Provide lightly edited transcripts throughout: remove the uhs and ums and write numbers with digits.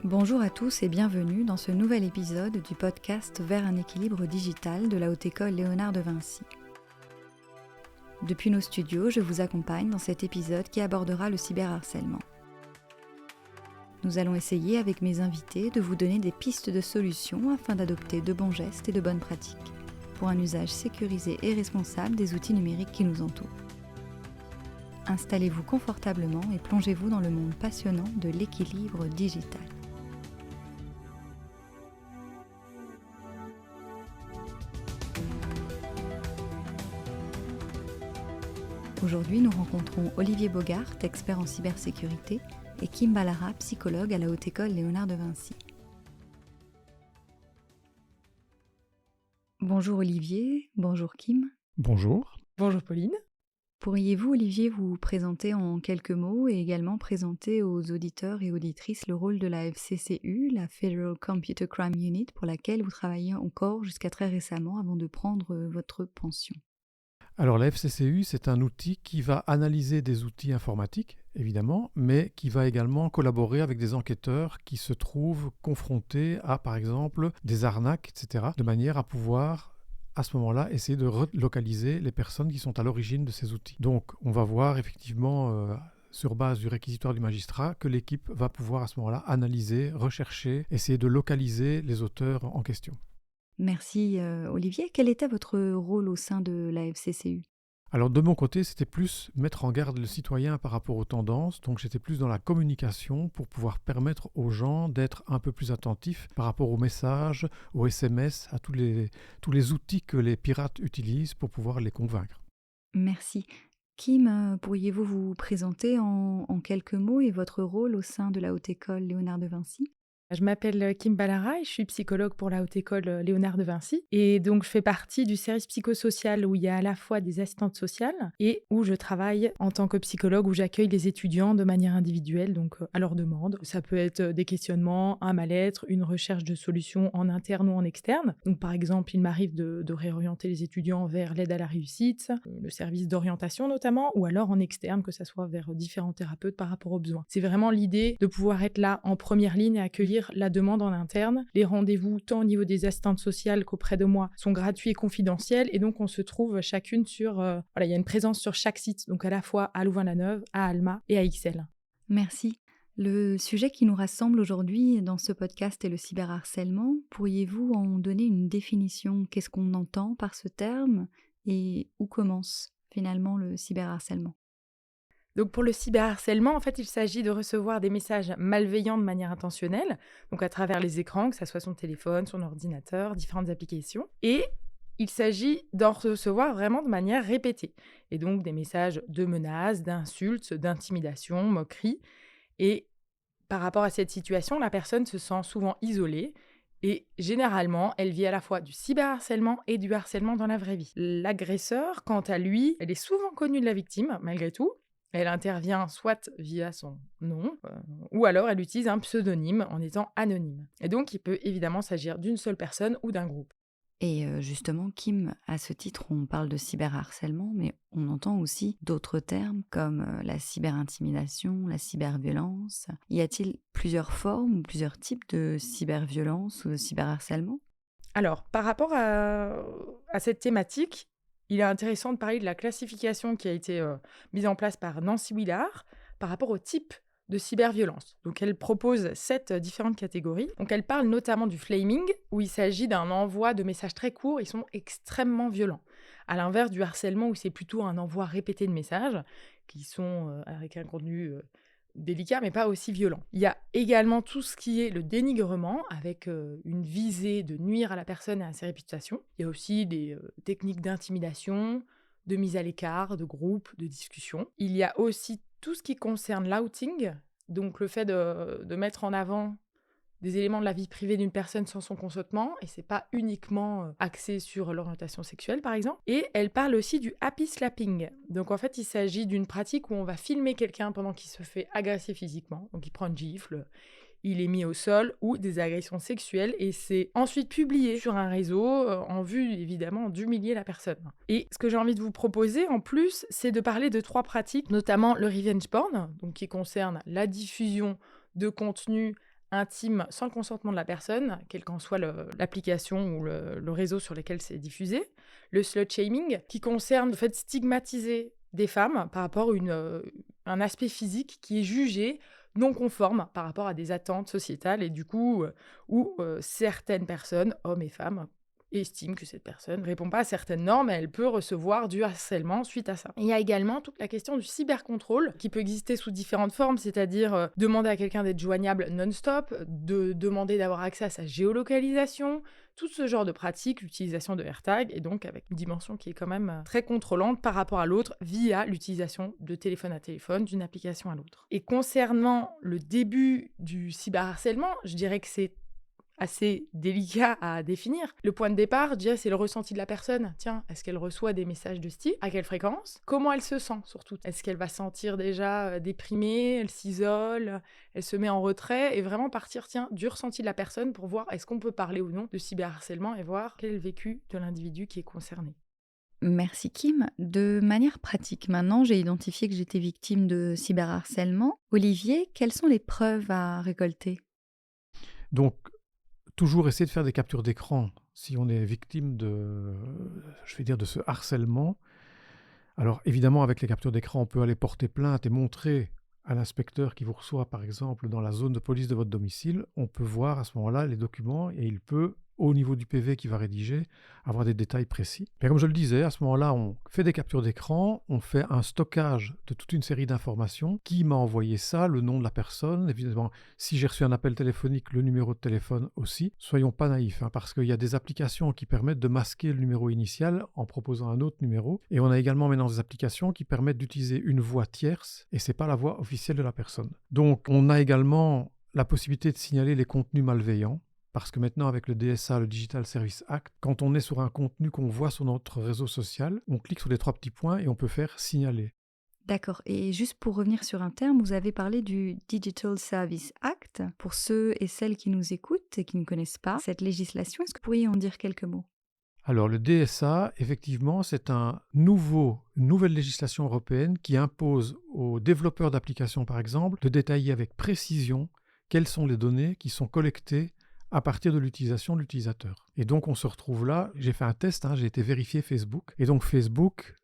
Bonjour à tous et bienvenue dans ce nouvel épisode du podcast Vers un équilibre digital de la Haute École Léonard de Vinci. Depuis nos studios, je vous accompagne dans cet épisode qui abordera le cyberharcèlement. Nous allons essayer avec mes invités de vous donner des pistes de solutions afin d'adopter de bons gestes et de bonnes pratiques pour un usage sécurisé et responsable des outils numériques qui nous entourent. Installez-vous confortablement et plongez-vous dans le monde passionnant de l'équilibre digital. Aujourd'hui, nous rencontrons Olivier Bogart, expert en cybersécurité, et Kim Ballara, psychologue à la Haute École Léonard de Vinci. Bonjour Olivier, bonjour Kim. Bonjour. Bonjour Pauline. Pourriez-vous, Olivier, vous présenter en quelques mots et également présenter aux auditeurs et auditrices le rôle de la FCCU, la Federal Computer Crime Unit, pour laquelle vous travaillez encore jusqu'à très récemment avant de prendre votre pension? Alors la FCCU, c'est un outil qui va analyser des outils informatiques, évidemment, mais qui va également collaborer avec des enquêteurs qui se trouvent confrontés à, par exemple, des arnaques, etc., de manière à pouvoir, à ce moment-là, essayer de relocaliser les personnes qui sont à l'origine de ces outils. Donc, on va voir effectivement, sur base du réquisitoire du magistrat, que l'équipe va pouvoir à ce moment-là analyser, rechercher, essayer de localiser les auteurs en question. Merci Olivier. Quel était votre rôle au sein de la FCCU? Alors de mon côté, c'était plus mettre en garde le citoyen par rapport aux tendances, donc j'étais plus dans la communication pour pouvoir permettre aux gens d'être un peu plus attentifs par rapport aux messages, aux SMS, à tous les outils que les pirates utilisent pour pouvoir les convaincre. Merci. Kim, pourriez-vous vous présenter en quelques mots et votre rôle au sein de la Haute École Léonard de Vinci? Je m'appelle Kim Ballara et je suis psychologue pour la Haute École Léonard de Vinci. Et donc, je fais partie du service psychosocial où il y a à la fois des assistantes sociales et où je travaille en tant que psychologue, où j'accueille les étudiants de manière individuelle, donc à leur demande. Ça peut être des questionnements, un mal-être, une recherche de solutions en interne ou en externe. Donc, par exemple, il m'arrive de réorienter les étudiants vers l'aide à la réussite, le service d'orientation notamment, ou alors en externe, que ce soit vers différents thérapeutes par rapport aux besoins. C'est vraiment l'idée de pouvoir être là en première ligne et accueillir la demande en interne. Les rendez-vous, tant au niveau des assistantes sociales qu'auprès de moi, sont gratuits et confidentiels. Et donc, on se trouve chacune sur... il y a une présence sur chaque site, donc à la fois à Louvain-la-Neuve, à Alma et à XL. Merci. Le sujet qui nous rassemble aujourd'hui dans ce podcast est le cyberharcèlement. Pourriez-vous en donner une définition? Qu'est-ce qu'on entend par ce terme et où commence finalement le cyberharcèlement? Donc pour le cyberharcèlement, en fait, il s'agit de recevoir des messages malveillants de manière intentionnelle, donc à travers les écrans, que ce soit son téléphone, son ordinateur, différentes applications. Et il s'agit d'en recevoir vraiment de manière répétée. Et donc des messages de menaces, d'insultes, d'intimidation, moqueries. Et par rapport à cette situation, la personne se sent souvent isolée. Et généralement, elle vit à la fois du cyberharcèlement et du harcèlement dans la vraie vie. L'agresseur, quant à lui, elle est souvent connue de la victime, malgré tout. Elle intervient soit via son nom, ou alors elle utilise un pseudonyme en étant anonyme. Et donc, il peut évidemment s'agir d'une seule personne ou d'un groupe. Et justement, Kim, à ce titre, on parle de cyberharcèlement, mais on entend aussi d'autres termes comme la cyberintimidation, la cyberviolence. Y a-t-il plusieurs formes ou plusieurs types de cyberviolence ou de cyberharcèlement? Alors, par rapport à cette thématique, il est intéressant de parler de la classification qui a été mise en place par Nancy Willard par rapport au type de cyberviolence. Donc, elle propose 7 différentes catégories. Donc, elle parle notamment du flaming, où il s'agit d'un envoi de messages très courts, ils sont extrêmement violents. À l'inverse du harcèlement, où c'est plutôt un envoi répété de messages, qui sont avec un contenu délicat, mais pas aussi violent. Il y a également tout ce qui est le dénigrement, avec une visée de nuire à la personne et à sa réputation. Il y a aussi des techniques d'intimidation, de mise à l'écart, de groupe, de discussion. Il y a aussi tout ce qui concerne l'outing, donc le fait de mettre en avant des éléments de la vie privée d'une personne sans son consentement, et c'est pas uniquement axé sur l'orientation sexuelle, par exemple. Et elle parle aussi du happy slapping. Donc en fait, il s'agit d'une pratique où on va filmer quelqu'un pendant qu'il se fait agresser physiquement. Donc il prend une gifle, il est mis au sol, ou des agressions sexuelles, et c'est ensuite publié sur un réseau en vue, évidemment, d'humilier la personne. Et ce que j'ai envie de vous proposer, en plus, c'est de parler de 3 pratiques, notamment le revenge porn, donc qui concerne la diffusion de contenu intime sans le consentement de la personne, quelle qu'en soit l'application ou le réseau sur lequel c'est diffusé. Le slut-shaming, qui concerne le fait de stigmatiser des femmes par rapport à un aspect physique qui est jugé non conforme par rapport à des attentes sociétales et du coup, où certaines personnes, hommes et femmes, estiment que cette personne ne répond pas à certaines normes et elle peut recevoir du harcèlement suite à ça. Et il y a également toute la question du cybercontrôle qui peut exister sous différentes formes, c'est-à-dire demander à quelqu'un d'être joignable non-stop, de demander d'avoir accès à sa géolocalisation, tout ce genre de pratiques, l'utilisation de AirTag, et donc avec une dimension qui est quand même très contrôlante par rapport à l'autre via l'utilisation de téléphone à téléphone, d'une application à l'autre. Et concernant le début du cyberharcèlement, je dirais que c'est assez délicat à définir. Le point de départ, je dirais, c'est le ressenti de la personne. Tiens, est-ce qu'elle reçoit des messages de ce type? À quelle fréquence? Comment elle se sent, surtout? Est-ce qu'elle va se sentir déjà déprimée? Elle s'isole? Elle se met en retrait? Et vraiment partir, tiens, du ressenti de la personne pour voir est-ce qu'on peut parler ou non de cyberharcèlement et voir quel est le vécu de l'individu qui est concerné. Merci Kim. De manière pratique, maintenant, j'ai identifié que j'étais victime de cyberharcèlement. Olivier, quelles sont les preuves à récolter? Donc, toujours essayer de faire des captures d'écran si on est victime de ce harcèlement. Alors évidemment, avec les captures d'écran, on peut aller porter plainte et montrer à l'inspecteur qui vous reçoit, par exemple, dans la zone de police de votre domicile. On peut voir à ce moment-là les documents et il peut, au niveau du PV qu'il va rédiger, avoir des détails précis. Mais comme je le disais, à ce moment-là, on fait des captures d'écran, on fait un stockage de toute une série d'informations. Qui m'a envoyé ça? Le nom de la personne, évidemment. Si j'ai reçu un appel téléphonique, le numéro de téléphone aussi. Soyons pas naïfs, parce qu'il y a des applications qui permettent de masquer le numéro initial en proposant un autre numéro. Et on a également maintenant des applications qui permettent d'utiliser une voix tierce, et c'est pas la voix officielle de la personne. Donc, on a également la possibilité de signaler les contenus malveillants. Parce que maintenant, avec le DSA, le Digital Service Act, quand on est sur un contenu qu'on voit sur notre réseau social, on clique sur les 3 petits points et on peut faire signaler. D'accord. Et juste pour revenir sur un terme, vous avez parlé du Digital Service Act. Pour ceux et celles qui nous écoutent et qui ne connaissent pas cette législation, est-ce que vous pourriez en dire quelques mots? Alors, le DSA, effectivement, c'est une nouvelle législation européenne qui impose aux développeurs d'applications, par exemple, de détailler avec précision quelles sont les données qui sont collectées à partir de l'utilisation de l'utilisateur. Et donc, on se retrouve là, j'ai fait un test, j'ai été vérifier Facebook. Et donc, Facebook,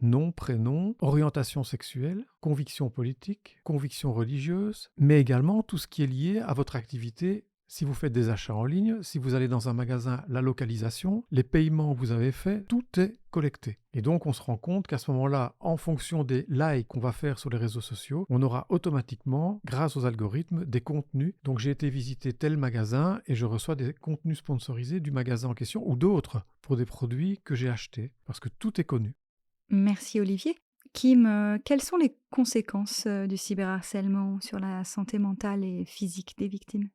nom, prénom, orientation sexuelle, conviction politique, conviction religieuse, mais également tout ce qui est lié à votre activité. Si vous faites des achats en ligne, si vous allez dans un magasin, la localisation, les paiements que vous avez faits, tout est collecté. Et donc, on se rend compte qu'à ce moment-là, en fonction des likes qu'on va faire sur les réseaux sociaux, on aura automatiquement, grâce aux algorithmes, des contenus. Donc, j'ai été visiter tel magasin et je reçois des contenus sponsorisés du magasin en question ou d'autres pour des produits que j'ai achetés, parce que tout est connu. Merci Olivier. Kim, quelles sont les conséquences du cyberharcèlement sur la santé mentale et physique des victimes?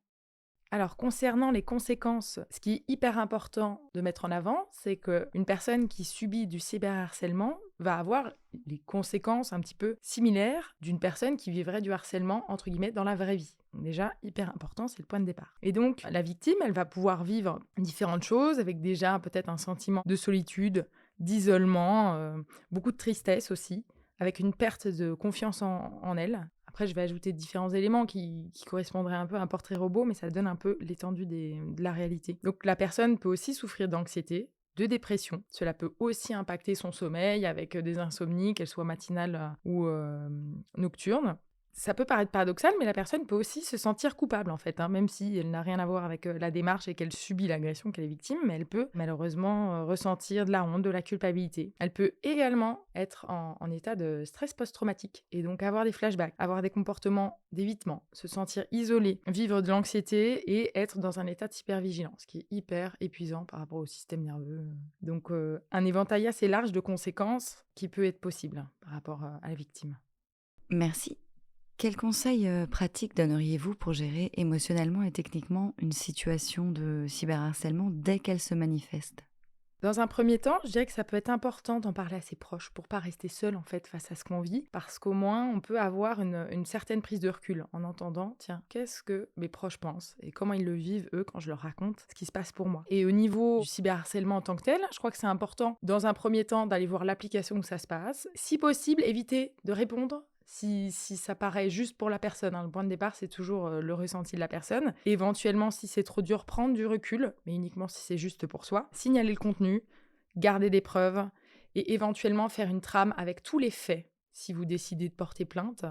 Alors, concernant les conséquences, ce qui est hyper important de mettre en avant, c'est qu'une personne qui subit du cyberharcèlement va avoir les conséquences un petit peu similaires d'une personne qui vivrait du harcèlement, entre guillemets, dans la vraie vie. Donc déjà, hyper important, c'est le point de départ. Et donc, la victime, elle va pouvoir vivre différentes choses, avec déjà peut-être un sentiment de solitude, d'isolement, beaucoup de tristesse aussi, avec une perte de confiance en elle. Après, je vais ajouter différents éléments qui correspondraient un peu à un portrait robot, mais ça donne un peu l'étendue de la réalité. Donc, la personne peut aussi souffrir d'anxiété, de dépression. Cela peut aussi impacter son sommeil avec des insomnies, qu'elles soient matinales ou nocturnes. Ça peut paraître paradoxal, mais la personne peut aussi se sentir coupable, en fait, même si elle n'a rien à voir avec la démarche et qu'elle subit l'agression, qu'elle est victime, mais elle peut malheureusement ressentir de la honte, de la culpabilité. Elle peut également être en état de stress post-traumatique et donc avoir des flashbacks, avoir des comportements d'évitement, se sentir isolée, vivre de l'anxiété et être dans un état de hypervigilance, qui est hyper épuisant par rapport au système nerveux. Donc un éventail assez large de conséquences qui peut être possible par rapport à la victime. Merci. Quels conseils pratiques donneriez-vous pour gérer émotionnellement et techniquement une situation de cyberharcèlement dès qu'elle se manifeste? Dans un premier temps, je dirais que ça peut être important d'en parler à ses proches pour pas rester seul en fait face à ce qu'on vit, parce qu'au moins on peut avoir une certaine prise de recul en entendant, tiens, qu'est-ce que mes proches pensent et comment ils le vivent eux quand je leur raconte ce qui se passe pour moi. Et au niveau du cyberharcèlement en tant que tel, je crois que c'est important dans un premier temps d'aller voir l'application où ça se passe. Si possible, éviter de répondre si ça paraît juste pour la personne, hein. Le point de départ, c'est toujours le ressenti de la personne. Éventuellement, si c'est trop dur, prendre du recul, mais uniquement si c'est juste pour soi. Signaler le contenu, garder des preuves et éventuellement faire une trame avec tous les faits si vous décidez de porter plainte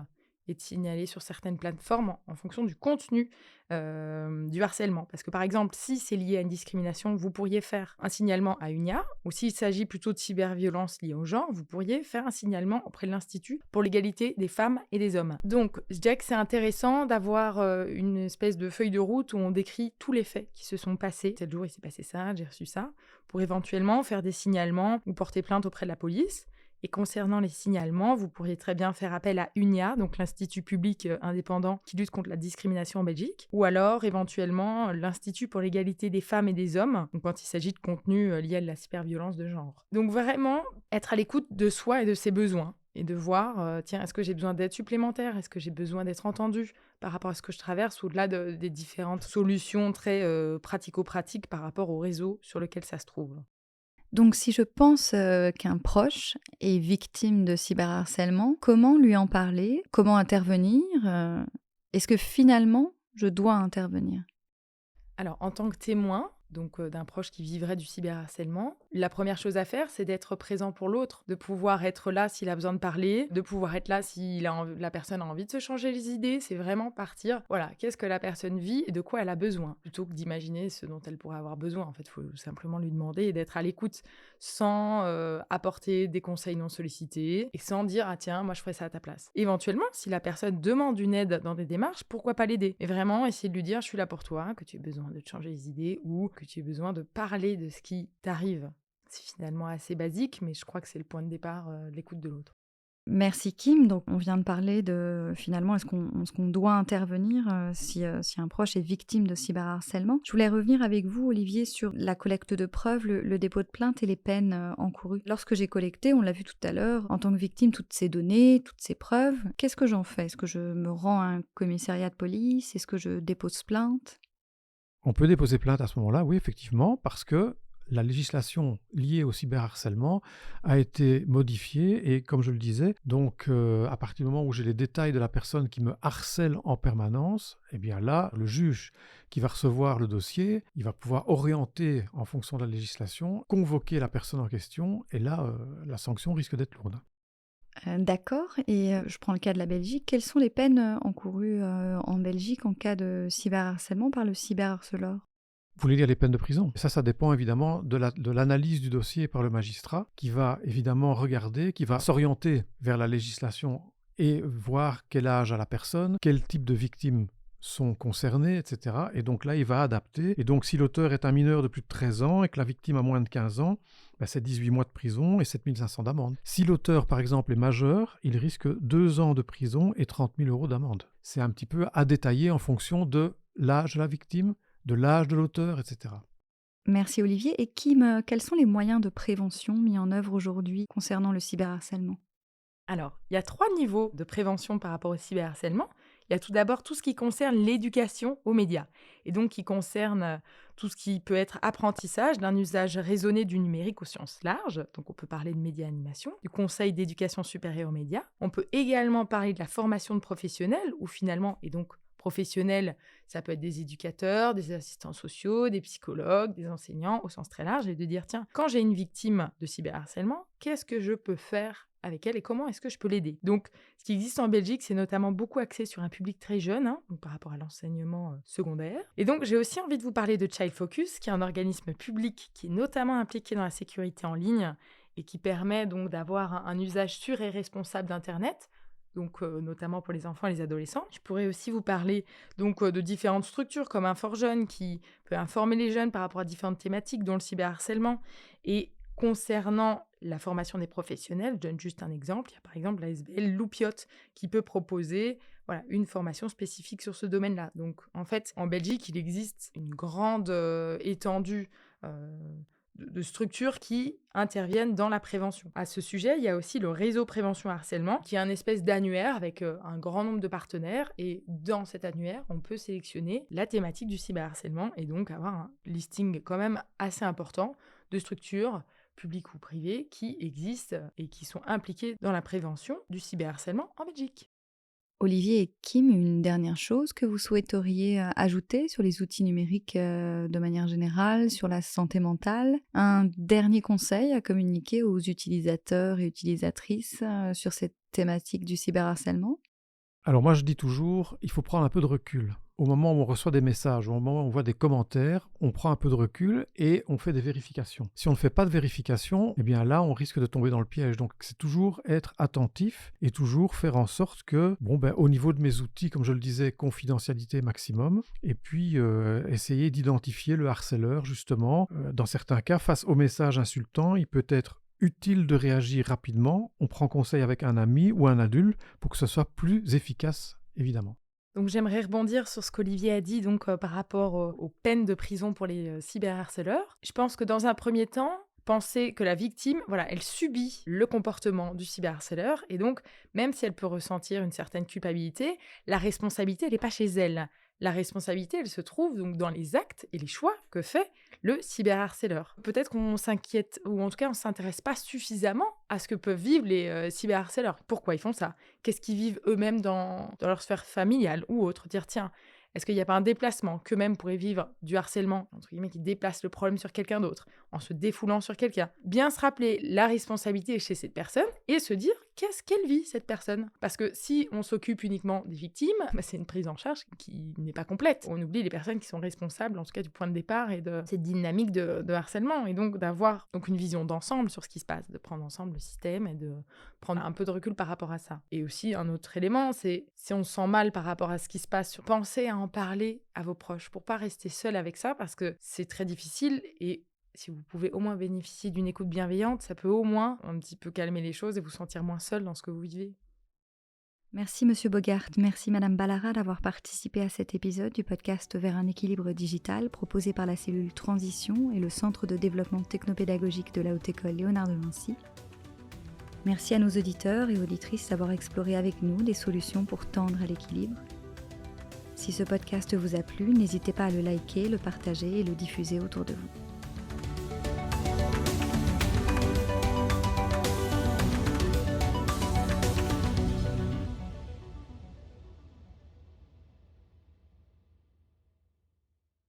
et de signaler sur certaines plateformes en fonction du contenu du harcèlement. Parce que par exemple, si c'est lié à une discrimination, vous pourriez faire un signalement à UNIA, ou s'il s'agit plutôt de cyberviolence liée au genre, vous pourriez faire un signalement auprès de l'Institut pour l'égalité des femmes et des hommes. Donc, je dirais que c'est intéressant d'avoir une espèce de feuille de route où on décrit tous les faits qui se sont passés. Tel jour, il s'est passé ça, j'ai reçu ça, pour éventuellement faire des signalements ou porter plainte auprès de la police. Et concernant les signalements, vous pourriez très bien faire appel à UNIA, donc l'Institut public indépendant qui lutte contre la discrimination en Belgique, ou alors éventuellement l'Institut pour l'égalité des femmes et des hommes, donc quand il s'agit de contenu lié à la cyberviolence de genre. Donc vraiment, être à l'écoute de soi et de ses besoins, et de voir, tiens, est-ce que j'ai besoin d'aide supplémentaire? Est-ce que j'ai besoin d'être entendue par rapport à ce que je traverse, au-delà des différentes solutions très pratico-pratiques par rapport au réseau sur lequel ça se trouve? Donc si je pense qu'un proche est victime de cyberharcèlement, comment lui en parler? Comment intervenir? Est-ce que finalement, je dois intervenir? Alors, en tant que témoin, donc d'un proche qui vivrait du cyberharcèlement, la première chose à faire, c'est d'être présent pour l'autre, de pouvoir être là s'il a besoin de parler, de pouvoir être là si la personne a envie de se changer les idées. C'est vraiment partir, voilà, qu'est-ce que la personne vit et de quoi elle a besoin, plutôt que d'imaginer ce dont elle pourrait avoir besoin. En fait, il faut simplement lui demander et d'être à l'écoute sans apporter des conseils non sollicités et sans dire « Ah tiens, moi je ferais ça à ta place ». Éventuellement, si la personne demande une aide dans des démarches, pourquoi pas l'aider? Et vraiment essayer de lui dire « Je suis là pour toi, que tu aies besoin de te changer les idées ou que tu aies besoin de parler de ce qui t'arrive ». C'est finalement assez basique, mais je crois que c'est le point de départ de l'écoute de l'autre. Merci Kim. Donc on vient de parler de finalement est-ce qu'on doit intervenir si un proche est victime de cyberharcèlement. Je voulais revenir avec vous Olivier sur la collecte de preuves, le dépôt de plainte et les peines encourues. Lorsque j'ai collecté, on l'a vu tout à l'heure, en tant que victime, toutes ces données, toutes ces preuves, qu'est-ce que j'en fais? Est-ce que je me rends à un commissariat de police? Est-ce que je dépose plainte? On peut déposer plainte à ce moment-là, oui, effectivement, parce que la législation liée au cyberharcèlement a été modifiée et, comme je le disais, donc à partir du moment où j'ai les détails de la personne qui me harcèle en permanence, eh bien là, le juge qui va recevoir le dossier, il va pouvoir orienter en fonction de la législation, convoquer la personne en question et là, la sanction risque d'être lourde. D'accord. Et je prends le cas de la Belgique. Quelles sont les peines encourues en Belgique en cas de cyberharcèlement par le cyberharceleur? Vous voulez dire les peines de prison? Ça dépend évidemment de l'analyse du dossier par le magistrat, qui va évidemment regarder, qui va s'orienter vers la législation et voir quel âge a la personne, quel type de victimes sont concernées, etc. Et donc là, il va adapter. Et donc, si l'auteur est un mineur de plus de 13 ans et que la victime a moins de 15 ans, c'est 18 mois de prison et 7 500 d'amende. Si l'auteur, par exemple, est majeur, il risque 2 ans de prison et 30 000 € d'amende. C'est un petit peu à détailler en fonction de l'âge de la victime, de l'âge de l'auteur, etc. Merci Olivier. Et Kim, quels sont les moyens de prévention mis en œuvre aujourd'hui concernant le cyberharcèlement? Alors, il y a 3 niveaux de prévention par rapport au cyberharcèlement. Il y a tout d'abord tout ce qui concerne l'éducation aux médias, et donc qui concerne tout ce qui peut être apprentissage d'un usage raisonné du numérique au sens large. Donc on peut parler de média-animation, du conseil d'éducation supérieure aux médias. On peut également parler de la formation de professionnels, où finalement, et donc professionnels, ça peut être des éducateurs, des assistants sociaux, des psychologues, des enseignants au sens très large, et de dire, tiens, quand j'ai une victime de cyberharcèlement, qu'est-ce que je peux faire avec elle et comment est-ce que je peux l'aider? Donc, ce qui existe en Belgique, c'est notamment beaucoup axé sur un public très jeune, donc par rapport à l'enseignement secondaire. Et donc, j'ai aussi envie de vous parler de Child Focus, qui est un organisme public qui est notamment impliqué dans la sécurité en ligne et qui permet donc d'avoir un usage sûr et responsable d'Internet, donc notamment pour les enfants et les adolescents. Je pourrais aussi vous parler donc de différentes structures comme InforJeune qui peut informer les jeunes par rapport à différentes thématiques, dont le cyberharcèlement. Et concernant la formation des professionnels, je donne juste un exemple. Il y a par exemple la SBL Loupiote qui peut proposer une formation spécifique sur ce domaine-là. Donc en fait, en Belgique, il existe une grande étendue de structures qui interviennent dans la prévention. À ce sujet, il y a aussi le réseau prévention harcèlement, qui est un espèce d'annuaire avec un grand nombre de partenaires. Et dans cet annuaire, on peut sélectionner la thématique du cyberharcèlement et donc avoir un listing quand même assez important de structures publics ou privés, qui existent et qui sont impliqués dans la prévention du cyberharcèlement en Belgique. Olivier et Kim, une dernière chose que vous souhaiteriez ajouter sur les outils numériques de manière générale, sur la santé mentale. Un dernier conseil à communiquer aux utilisateurs et utilisatrices sur cette thématique du cyberharcèlement? Alors moi je dis toujours, il faut prendre un peu de recul. Au moment où on reçoit des messages, au moment où on voit des commentaires, on prend un peu de recul et on fait des vérifications. Si on ne fait pas de vérification, eh bien là on risque de tomber dans le piège. Donc c'est toujours être attentif et toujours faire en sorte que, au niveau de mes outils, comme je le disais, confidentialité maximum, et puis essayer d'identifier le harceleur justement. Dans certains cas, face aux messages insultants, il peut être utile de réagir rapidement. On prend conseil avec un ami ou un adulte pour que ce soit plus efficace, évidemment. Donc j'aimerais rebondir sur ce qu'Olivier a dit par rapport aux peines de prison pour les cyberharceleurs. Je pense que dans un premier temps, penser que la victime, elle subit le comportement du cyberharceleur et donc même si elle peut ressentir une certaine culpabilité, la responsabilité, elle n'est pas chez elle. La responsabilité, elle se trouve donc dans les actes et les choix que fait le cyberharceleur. Peut-être qu'on s'inquiète, ou en tout cas on ne s'intéresse pas suffisamment à ce que peuvent vivre les cyberharceleurs. Pourquoi ils font ça? Qu'est-ce qu'ils vivent eux-mêmes dans leur sphère familiale ou autre? Dire tiens, est-ce qu'il n'y a pas un déplacement qu'eux-mêmes pourraient vivre du harcèlement, entre guillemets, qui déplace le problème sur quelqu'un d'autre, en se défoulant sur quelqu'un? Bien se rappeler la responsabilité chez cette personne et se dire qu'est-ce qu'elle vit, cette personne? Parce que si on s'occupe uniquement des victimes, c'est une prise en charge qui n'est pas complète. On oublie les personnes qui sont responsables, en tout cas du point de départ et de cette dynamique de harcèlement. Et donc d'avoir une vision d'ensemble sur ce qui se passe, de prendre ensemble le système et de prendre un peu de recul par rapport à ça. Et aussi, un autre élément, c'est si on se sent mal par rapport à ce qui se passe, pensez à en parler à vos proches pour pas rester seul avec ça parce que c'est très difficile et si vous pouvez au moins bénéficier d'une écoute bienveillante, ça peut au moins un petit peu calmer les choses et vous sentir moins seul dans ce que vous vivez. Merci Monsieur Bogart, merci Madame Ballara d'avoir participé à cet épisode du podcast Vers un équilibre digital proposé par la cellule Transition et le Centre de développement technopédagogique de la Haute École Léonard de Vinci. Merci à nos auditeurs et auditrices d'avoir exploré avec nous des solutions pour tendre à l'équilibre. Si ce podcast vous a plu, n'hésitez pas à le liker, le partager et le diffuser autour de vous.